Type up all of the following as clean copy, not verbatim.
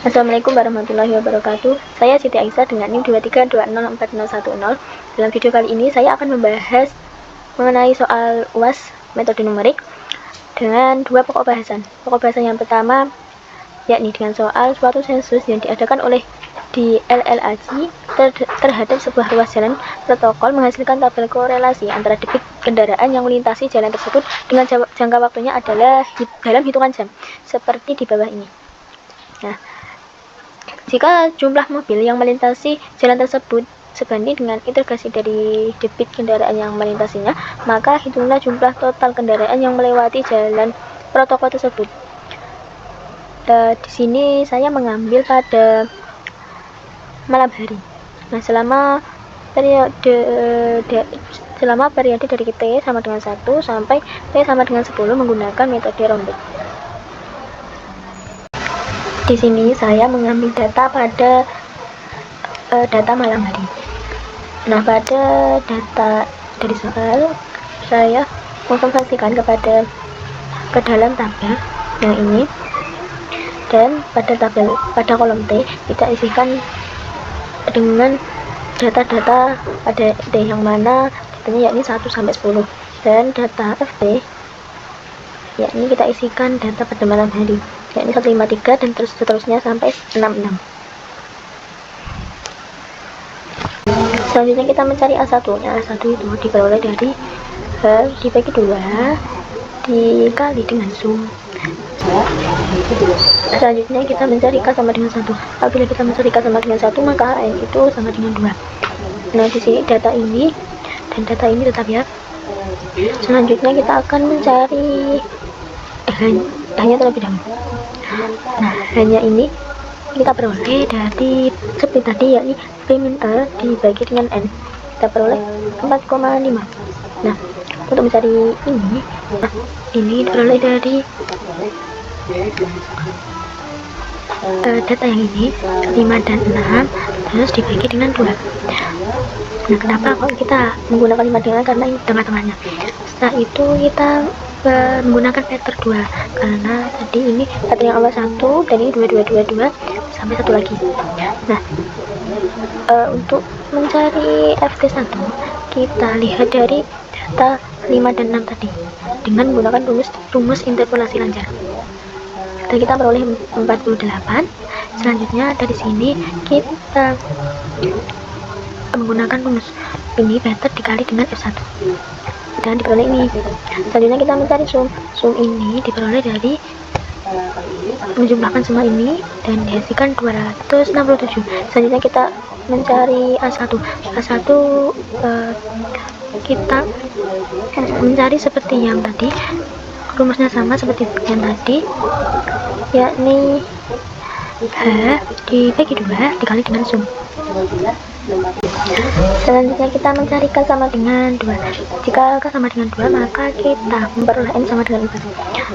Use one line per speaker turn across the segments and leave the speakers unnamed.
Assalamualaikum warahmatullahi wabarakatuh. Saya Siti Aisyah dengan NIM 2320404010. Dalam video kali ini saya akan membahas mengenai soal UAS metode numerik dengan dua pokok bahasan. Pokok bahasan yang pertama yakni dengan soal suatu sensus yang diadakan oleh di LLAJ terhadap sebuah ruas jalan protokol menghasilkan tabel korelasi antara debit kendaraan yang melintasi jalan tersebut dengan jangka waktunya adalah dalam hitungan jam, seperti di bawah ini. Nah, jika jumlah mobil yang melintasi jalan tersebut sebanding dengan integrasi dari debit kendaraan yang melintasinya, maka hitunglah jumlah total kendaraan yang melewati jalan protokol tersebut. Di sini saya mengambil pada malam hari. Nah, selama periode dari T sama dengan 1 sampai T sama dengan 10 menggunakan metode rombik. Di sini saya mengambil data pada data malam hari. Nah, pada data dari soal saya mengkonversikan ke dalam tabel yang ini, dan pada kolom T kita isikan dengan data-data pada T yang mana datanya yakni 1 sampai 10, dan data FT yakni kita isikan data pada malam hari yakni 153 dan terus seterusnya sampai 66. Selanjutnya kita mencari A1 nya. A1 itu diperoleh dari H dibagi 2 dikali dengan sum. Selanjutnya kita mencari K sama dengan 1. Apabila kita mencari K sama dengan 1, maka N itu sama dengan 2. Nah, di sini data ini dan data ini tetap ya. Selanjutnya kita akan mencari hanya terlebih dahulu. Nah, hanya ini kita peroleh dari seperti tadi yakni P min A dibagi dengan N, kita peroleh 4,5. Nah, untuk mencari ini, ini diperoleh dari data yang ini 5 dan 6 terus dibagi dengan 2. Nah, kenapa kok kita menggunakan 5 dengan 6? Karena ini tengah-tengahnya. Setelah itu kita menggunakan vektor 2 karena tadi ini vektor yang awal 1 dan ini 2 sampai 1 lagi. Nah, untuk mencari FT1 kita lihat dari data 5 dan 6 tadi dengan menggunakan rumus interpolasi lancar, dan kita peroleh 48. Selanjutnya dari sini kita menggunakan rumus ini vektor dikali dengan F1 dan diperoleh ini. Selanjutnya kita mencari sum ini diperoleh dari menjumlahkan semua ini dan dihasilkan 267. Selanjutnya kita mencari A1 kita mencari seperti yang tadi, rumusnya sama seperti yang tadi yakni H dibagi 2 dikali dengan sum. Selanjutnya kita mencari K sama dengan 2. Jika K sama dengan 2, maka kita memperoleh N sama dengan 4.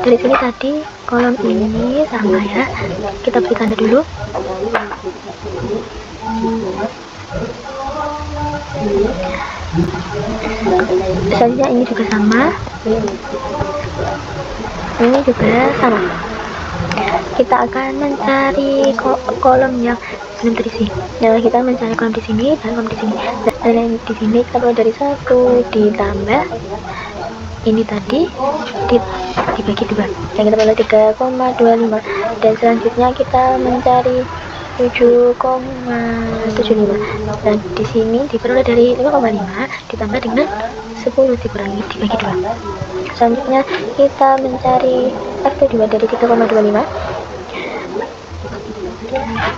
Dari sini tadi kolom ini sama ya, kita beri tanda dulu. Selanjutnya ini juga sama, ini juga sama. Kita akan mencari kolom yang belum terisi. Nah, kita mencari kolom di sini dan kolom di sini. Dan di sini kita perlu dari 1 ditambah ini tadi dibagi 2. Dan kita perlu 3,25. Dan selanjutnya kita mencari 7,75. Dan di sini diperoleh dari 5,5 ditambah dengan 10 dikurangi dibagi 2. Selanjutnya kita mencari FT2 dari 3,25.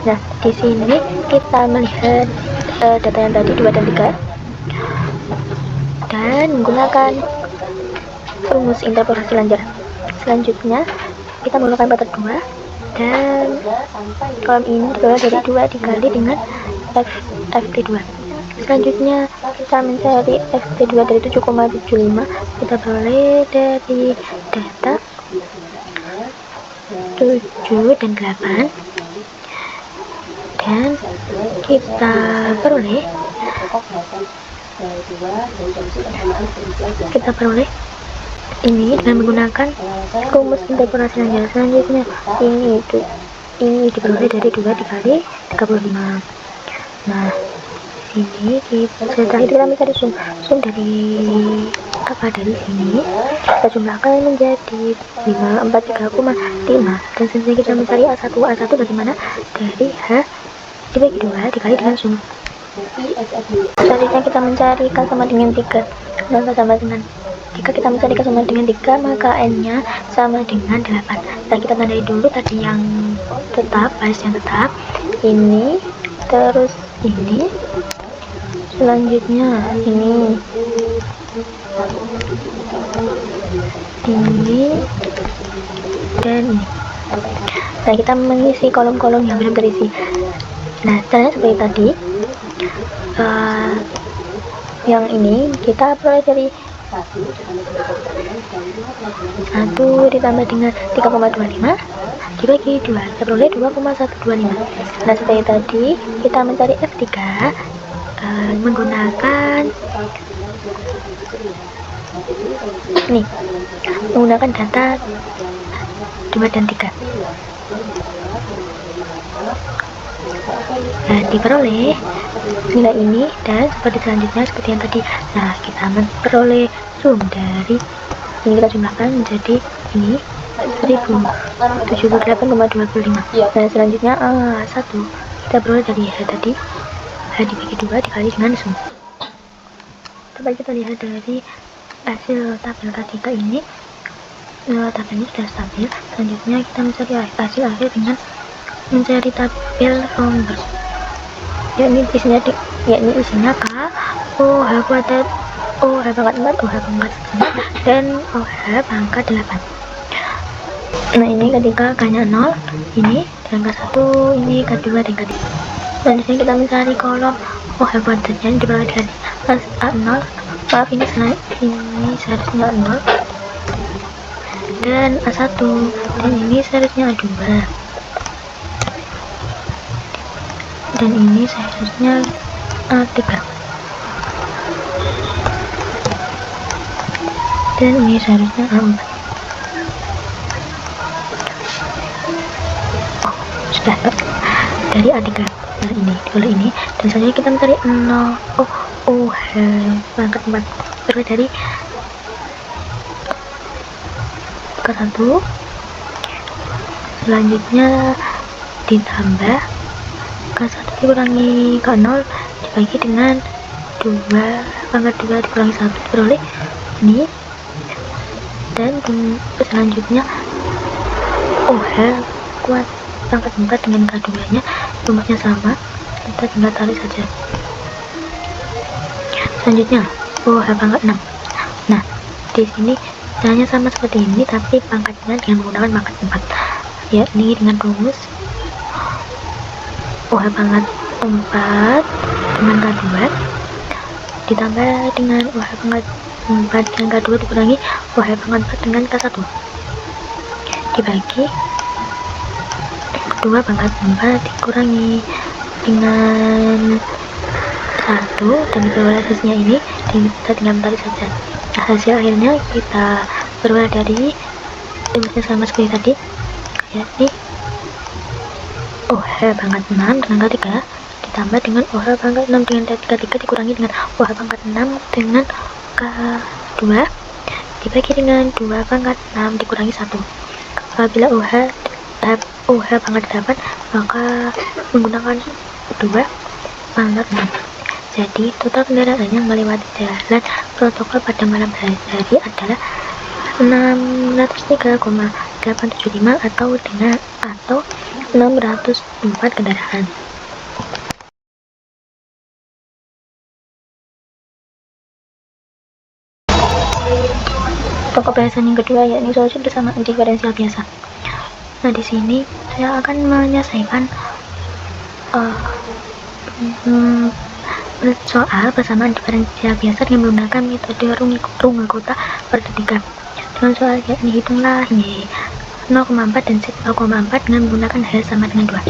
Nah, di sini kita melihat data yang tadi 2 dan 3 dan menggunakan rumus interpolasi lancar. Selanjutnya kita menggunakan vektor 2 dan kolom ini diperoleh dari 2 dikali dengan FT2. Selanjutnya kita mencari FT2 dari 7,75. Kita peroleh dari data 7 dan 8, dan kita peroleh ini dengan menggunakan rumus interpolasi lancar. Selanjutnya ini ini diperoleh dari 2 dikali 35. Nah, sini setelah itu kita mencari sum dari dari sini kita jumlahkan menjadi 543,5, dan selanjutnya kita mencari A1 bagaimana dari H dibagi 2 dikali dengan sum. Selanjutnya kita mencari K sama dengan 3, dan K sama dengan 3 kita mencari K sama dengan 3, maka N nya sama dengan 8. Nah, kita tandai dulu tadi yang tetap, baris yang tetap ini, terus ini, selanjutnya ini dan ini. Nah, kita mengisi kolom-kolom yang belum terisi. Nah, caranya seperti tadi. Yang ini kita peroleh dari 1 ditambah dengan 3,25 dibagi 2, kita peroleh 2,125. Nah, seperti tadi kita mencari F3 menggunakan menggunakan data 2 dan 3. Nah, diperoleh nilai ini, dan seperti selanjutnya seperti yang tadi. Nah, kita memperoleh sum dari ini, kita jumlahkan menjadi ini 1078,25. Nah, selanjutnya A1 kita peroleh dari H tadi, H dibagi 2 dikali dengan sum. Coba kita lihat dari hasil tabel K3 ini. Tabelnya sudah stabil. Selanjutnya kita mencari hasil akhir dengan mencari tabel nomor, yakni isinya K, OH kuadrat, OH pangkat 4, OH pangkat 5, dan OH pangkat 8. Nah, ini ketika K-nya 0, ini, dan K1, ini K2, dan K3. Dan disini kita mencari kolom OH kuadratnya yang diperoleh dari A0, maaf ini seharusnya 0, dan A1, dan ini seharusnya A2, dan ini seharusnya A3, dan ini seharusnya A4. Sudah dari A3. Nah, ini dulu ini, dan selanjutnya kita mencari 0 OH pangkat 4 peroleh dari K1, selanjutnya ditambah K1 dikurangi K0 dibagi dengan 2 pangkat 2 dikurangi 1 diperoleh ini, dan selanjutnya OH kuat pangkat 4 dengan K2 nya rumusnya sama, kita tinggal tarik saja. Selanjutnya OH pangkat 6. Nah, di sini caranya sama seperti ini, tapi pangkatnya dengan menggunakan pangkat 4, yakni dengan rumus OH pangkat 4 dengan K2 ditambah dengan OH pangkat 4 dengan K2 dikurangi OH pangkat 4 dengan K1 dibagi 2 pangkat 4 dikurangi dengan 1, dan diperoleh hasilnya ini, dan kita tinggal mencari saja. Nah, hasil akhirnya kita peroleh dari rumusnya sama seperti tadi, yakni OH pangkat 6 dengan K3 ditambah dengan OH pangkat 6 dengan K3 dikurangi dengan OH pangkat 6 dengan K2 dibagi dengan 2 pangkat 6 dikurangi 1. Apabila OH pangkat 8, maka menggunakan 2 pangkat 6. Jadi total kendaraan yang melewati jalan protokol pada malam hari adalah 603,875 atau 604 kendaraan. Pokok bahasan yang kedua yakni solusi bersamaan diferensial biasa. Nah, di sini saya akan menyelesaikan soal persamaan diferensial biasa dengan menggunakan metode Runge-Kutta Perdebika. Dengan soal yakni hitunglah Y 0,4 dan Z 0,4 dengan menggunakan H sama dengan 2.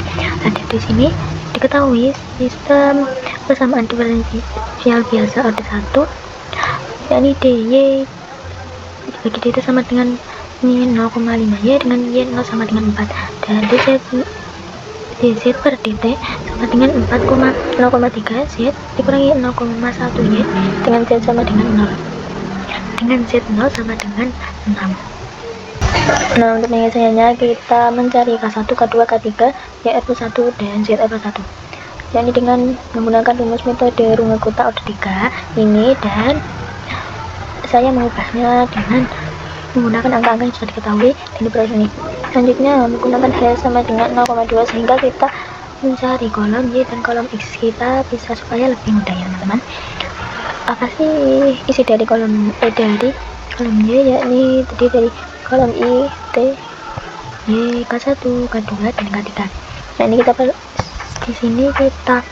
Nah, di sini diketahui sistem persamaan diferensial biasa order 1 yakni DY dibagi D itu sama dengan Y 0,5 Y dengan Y 0 sama dengan 4, dan DZ dz per dt sama dengan 0,3 z dikurangi 0,1 y dengan z sama dengan 0, dengan z0 sama dengan 6. Nah, untuk penyelesaiannya kita mencari K1, K2, K3, YR+1 dan ZR+1, yakni dengan menggunakan rumus metode runge kotak order 3 ini, dan saya mengubahnya dengan menggunakan angka-angka yang sudah diketahui dan diperoleh ini. Selanjutnya menggunakan H sama dengan 0,2 sehingga kita mencari kolom Y dan kolom X kita bisa supaya lebih mudah ya teman-teman. Apa sih isi dari kolom dari kolom Y, yakni terdiri dari kolom I, T, Y, K1, K2 dan K3. Nah, ini kita di sini kita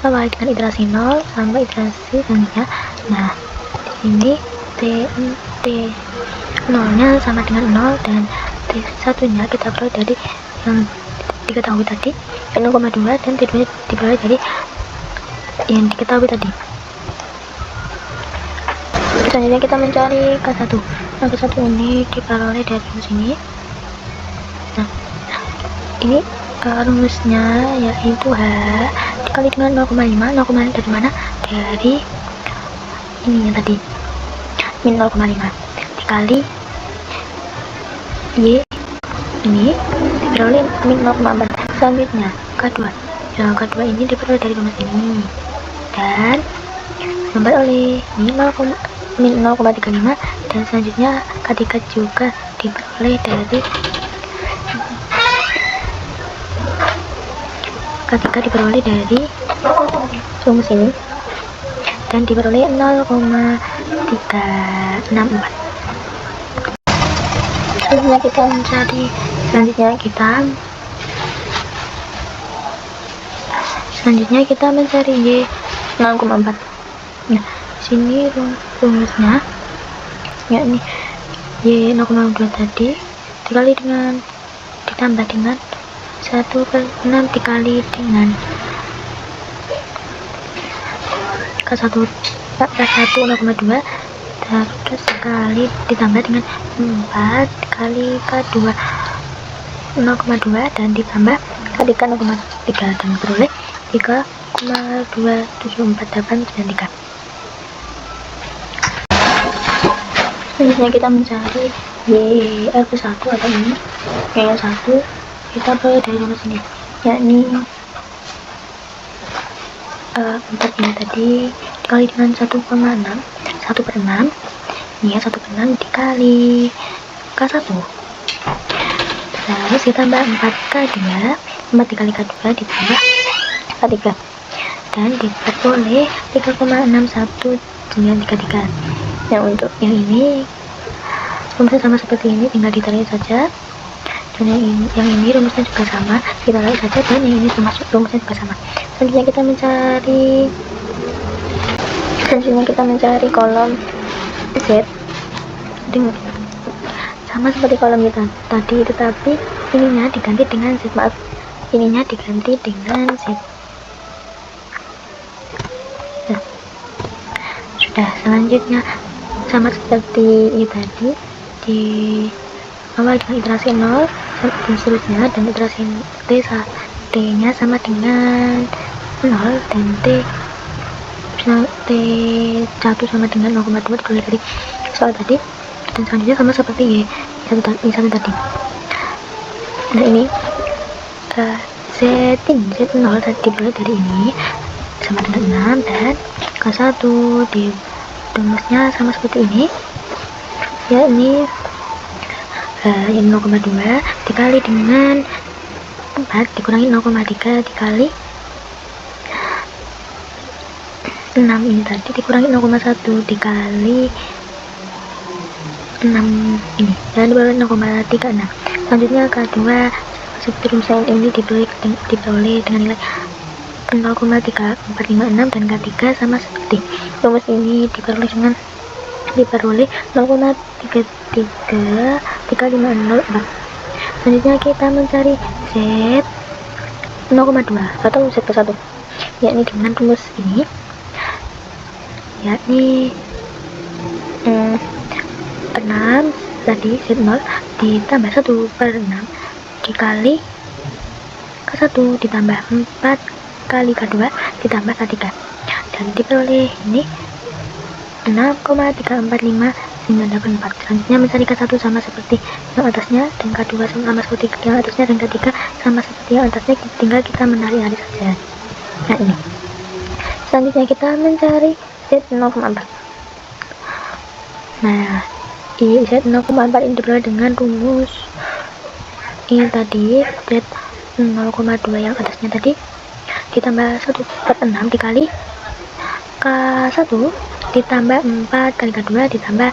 awali dengan iterasi 0 sampai iterasi selanjutnya. Nah, di sini T 0-nya sama dengan 0 dan T1 nya kita peroleh dari yang diketahui tadi 0,2 dan T2 nya diperoleh dari yang diketahui tadi. Selanjutnya kita mencari K1. Nah, K1 ini diperoleh dari rumus ini. Nah, ini rumusnya yaitu H dikali dengan 0,5. 0,5 dari mana? Dari ininya tadi, min 0,5 dikali Y ini diperoleh min 0,4. Selanjutnya K2. Nah, K2 ini diperoleh dari rumus ini dan diperoleh min 0,35, dan selanjutnya K3 juga diperoleh dari rumus ini dan diperoleh 0,364. Selanjutnya kita mencari Y 0,4. Nah, sini rumusnya yakni Y 0,2 tadi dikali dengan ditambah dengan 1/6 dikali dengan K1 0,2 terus sekali ditambah dengan 4 kali K2 0,2 dan ditambah kali K 0,3 dan beroleh 3,27489. Selanjutnya kita mencari YR+1 atau ini YR1 kita peroleh dari rumus ini, yakni 4 ini tadi dikali dengan 1,6 1/6 ini ya, 1/6 dikali K1 terus ditambah 4K2 4 dikali K2 ditambah K3 dan diperoleh 3,61 dengan 33. Nah, untuk yang ini rumusnya sama seperti ini, tinggal ditarik saja, dan yang ini rumusnya juga sama, kita tarik saja, dan yang ini rumusnya juga sama. Selanjutnya kita mencari kolom Z dengan sama seperti kolom kita tadi, tetapi ininya diganti dengan Z, ininya diganti dengan Z. Nah, sudah. Selanjutnya sama seperti ini tadi, di awal dengan iterasi 0 dan seterusnya, dan iterasi T nya sama dengan 0 dan T1 sama dengan 0,2 diperoleh dari soal tadi, dan selanjutnya sama seperti Y1 tadi. Nah, ini Z0 tadi diperoleh dari ini sama dengan 6, dan K1 di rumusnya sama seperti ini, yakni yang 0,2 dikali dengan 4 dikurangi 0,3 dikali 6 ini tadi dikurangi 0,1 dikali 6 ini, dan diperoleh 0,36. Selanjutnya K2 seperti rumus ini diperoleh dengan nilai 0,3456, dan K3 sama seperti rumus ini diperoleh 0,33504. Selanjutnya kita mencari Z 0,2 atau Z+1, yakni dengan rumus ini, yakni 6 tadi Z0 ditambah 1/6 dikali K1 ditambah 4 kali K2 ditambah K3, dan diperoleh ini 6,345,984. Selanjutnya mencari K1 sama seperti yang atasnya, dan K2 sama seperti yang atasnya, dan K3 sama seperti yang atasnya, tinggal kita menarik-narik saja. Nah ini. Selanjutnya kita mencari Z0,4. Nah, Z0,4 ini diperoleh dengan rumus ini tadi, Z0,2 yang atasnya tadi ditambah 1/6 dikali K1 ditambah 4 kali K2 ditambah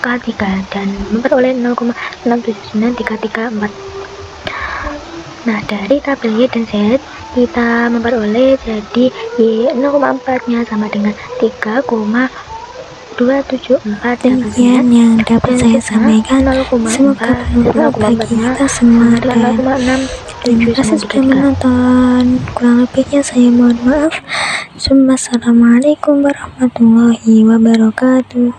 K3, dan memperoleh 0,679,334. Nah, dari tabel Y dan Z kita memperoleh jadi Y 0,4 nya sama dengan 3,274.
Demikian yang dapat saya sampaikan. Semoga bermanfaat bagi kita semua, dan terima kasih sudah menonton. Kurang lebihnya saya mohon maaf. Assalamualaikum warahmatullahi wabarakatuh.